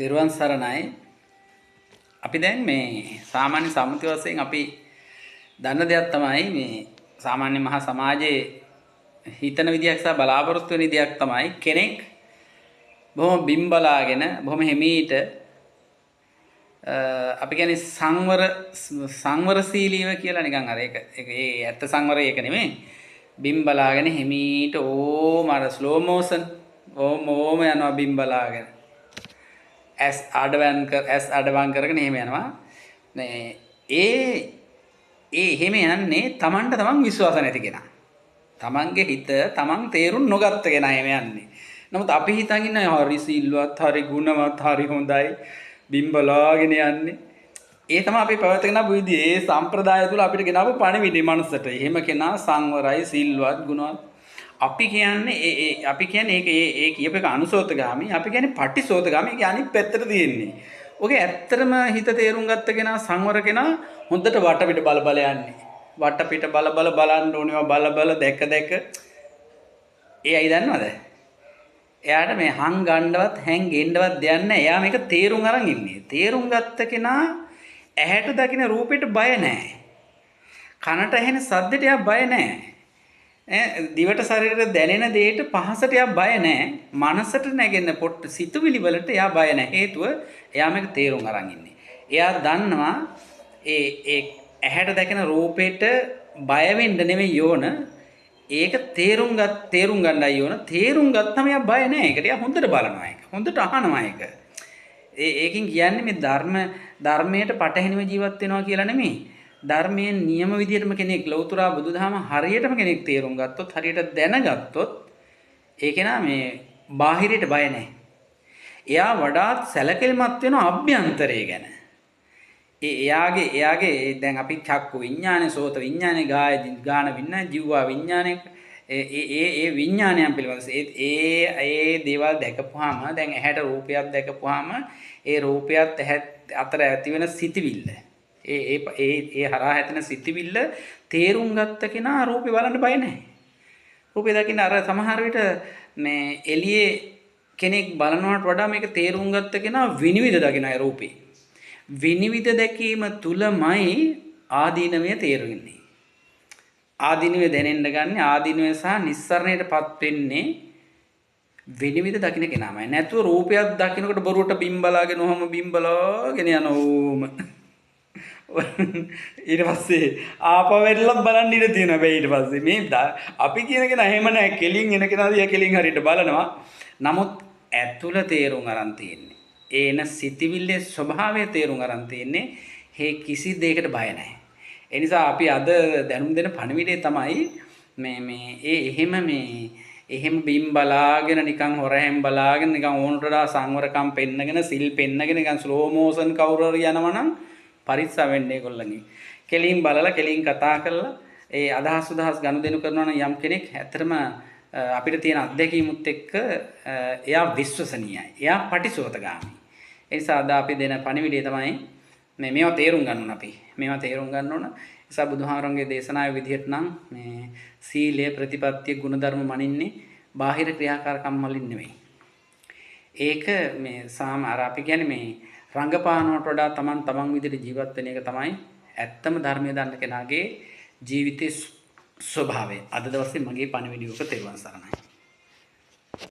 තෙරුවන් සරණයි. අපි දැන් මේ සාමාන්‍ය සම්මුති වශයෙන් අපි දන්න දෙයක් තමයි මේ සාමාන්‍ය මහා සමාජයේ හිතන විදියක් සහ බලාපොරොත්තු වෙන විදියක් තමයි කෙනෙක් බොහොම බිම්බලාගෙන බොහොම හිමීට අපි කියන්නේ සංවරශීලීව කියලා නිකන් අර ඒක ඒ ඇත්ත සංවරය ඒක නෙමෙයි. බිම්බලාගෙන හිමීට ඕම අර ස්ලෝ මෝෂන් ඕම යනවා බිම්බලාගෙන. ඇස් අඩවන් කරගෙන එහෙම යනවා. ඒ එහෙම යන්නේ Tamanට තමන් විශ්වාස නැති කෙනා. තමන්ගේ හිත තමන් තේරුම් නොගත්ත කෙනා එහෙම යන්නේ. නමුත් අපි හිතන් ඉන්නේ හරි සිල්වත්, හරි ගුණවත්, හරි හොඳයි බිම්බලාගෙන යන්නේ. ඒ තමයි අපි පැවැත්ගෙන ආපු විදිය. ඒ සම්ප්‍රදාය තුල අපිට ගෙනාවු පණිවිඩේ මනුස්සට. එහෙම කෙනා සංවරයි, සිල්වත්, ගුණවත්. අපි කියන්නේ ඒ කියප එක අනුසෝතගාමි. අපි කියන්නේ පටිසෝතගාමි. ඒක අනිත් පැත්තට තියෙන්නේ. ඔගේ ඇත්තටම හිත තේරුම් ගත්ත කෙනා සංවර කෙනා හොඳට වටපිට බල යන්නේ. වටපිට බල බලන්න ඕනවා බල දැක. ඒ අය දන්නවද? එයාට මේ හංගන්නවත් හැංගෙන්නවත් දෙයක් නැහැ. එයා මේක තේරුම් අරන් ඉන්නේ. තේරුම් ගත්ත කෙනා ඇහැට දකින රූපෙට බය නැහැ. කනට ඇහෙන සද්දෙට එයා බය නැහැ. දිවට ශරීරයට දැනෙන දෙයට පහසට එයා බය නැහැ. මනසට නැගෙන පොට්ට සිතුවිලි වලට එයා බය නැහැ. හේතුව එයා මේක තේරුම් අරන් ඉන්නේ. එයා දන්නවා ඒ ඇහැට දැකෙන රූපෙට බය වෙන්න නෙමෙයි යෝන. ඒක තේරුම් ගන්නයි යෝන. තේරුම් ගත්තම එයා බය නැහැ. ඒකට එයා හොඳට බලනවා ඒක. හොඳට අහනවා ඒක. ඒකින් කියන්නේ මේ ධර්මයට පටහැනිව ජීවත් වෙනවා කියලා නෙමෙයි. ධර්මයෙන් නියම විදියටම කෙනෙක් ලෞතර බුදුදහම හරියටම කෙනෙක් තේරුම් ගත්තොත් හරියට දැනගත්තොත් ඒ කෙනා මේ බාහිරයට බය නැහැ. එයා වඩාත් සැලකිලිමත් වෙන අභ්‍යන්තරය ගැන. එයාගේ දැන් අපි චක්කු විඥානේ, සෝත විඥානේ, ගාන විඥානේ, ජීවා විඥානේ ඒ විඥානයන් පිළිබඳ ඒ දේවල් දැකපුවාම දැන් ඇහැට රූපයක් දැකපුවාම ඒ රූපයත් අතර ඇති වෙන සිතිවිල්ල ඒ හරහා හැදෙන සිතිවිල්ල තේරුම් ගත්ත කෙනා රූපේ බලන්න බය නැහැ. රූපේ දකින්න අර සමහර විට මේ එළියේ කෙනෙක් බලනවට වඩා මේක තේරුම් ගත්ත කෙනා විනිවිද දකින්න ඒ රූපේ. විනිවිද දැකීම තුලමයි ආදීනවය තේරෙන්නේ. ආදීනවය දැනෙන්න ගන්න ආදීනවය සහ නිස්සරණයටපත් වෙන්නේ විනිවිද දකින්න කෙනාමයි. නැතුව රූපයක් දකින්නකොට බොරුවට බිම්බලාගෙන ඔහම බිම්බලාගෙන යනෝම ඊට පස්සේ ආපවෙල්ලක් බලන්න ඉඩ තියෙනවා. හැබැයි ඊට පස්සේ මේ අපි කියන කෙනා එහෙම නැහැ. කෙලින් එන කෙනා දිහා කෙලින් හරියට බලනවා. නමුත් ඇතුළ තේරුම් අරන් තියෙන්නේ. ඒන සිතිවිල්ලේ ස්වභාවය තේරුම් අරන් තියෙන්නේ. හේ කිසි දෙයකට බය නැහැ. ඒ නිසා අපි අද දැනුම් දෙන පණිවිඩය තමයි එහෙම බිම් බලාගෙන නිකන් හොරහැම් බලාගෙන නිකන් ඕනට වඩා සංවරකම් පෙන්නගෙන සිල් පෙන්නගෙන නිකන් ස්ලෝ මෝෂන් කවුරු හරි යනවා නම් පරිස්සම් වෙන්න ඒගොල්ලන්ගේ. කෙලින් බලලා කෙලින් කතා කරලා ඒ අදහස් ගනුදෙනු කරනවා නම් යම් කෙනෙක් ඇත්තටම අපිට තියෙන අත්දැකීමුත් එක්ක එයා විශ්වසනීයයි. එයා පටිසෝතගාමි. ඒ නිසා අද අපි දෙන පණිවිඩය තමයි මේවා තේරුම් ගන්න ඕන අපි. මේවා තේරුම් ගන්න ඕන. ඒ නිසා බුදුහාමරන්ගේ දේශනාවේ විදිහට නම් මේ සීලය, ප්‍රතිපත්තිය, ගුණධර්ම මනින්නේ බාහිර ක්‍රියාකාරකම් වලින් නෙවෙයි. ඒක මේ අර අපි කියන්නේ මේ රංගපානවට වඩා තමන් විදිහට ජීවත් වෙන එක තමයි ඇත්තම ධර්මයේ දන්න කෙනාගේ ජීවිතයේ ස්වභාවය. අද දවසේ මගේ පණිවිඩය ඔක තෙරුවන් සරණයි.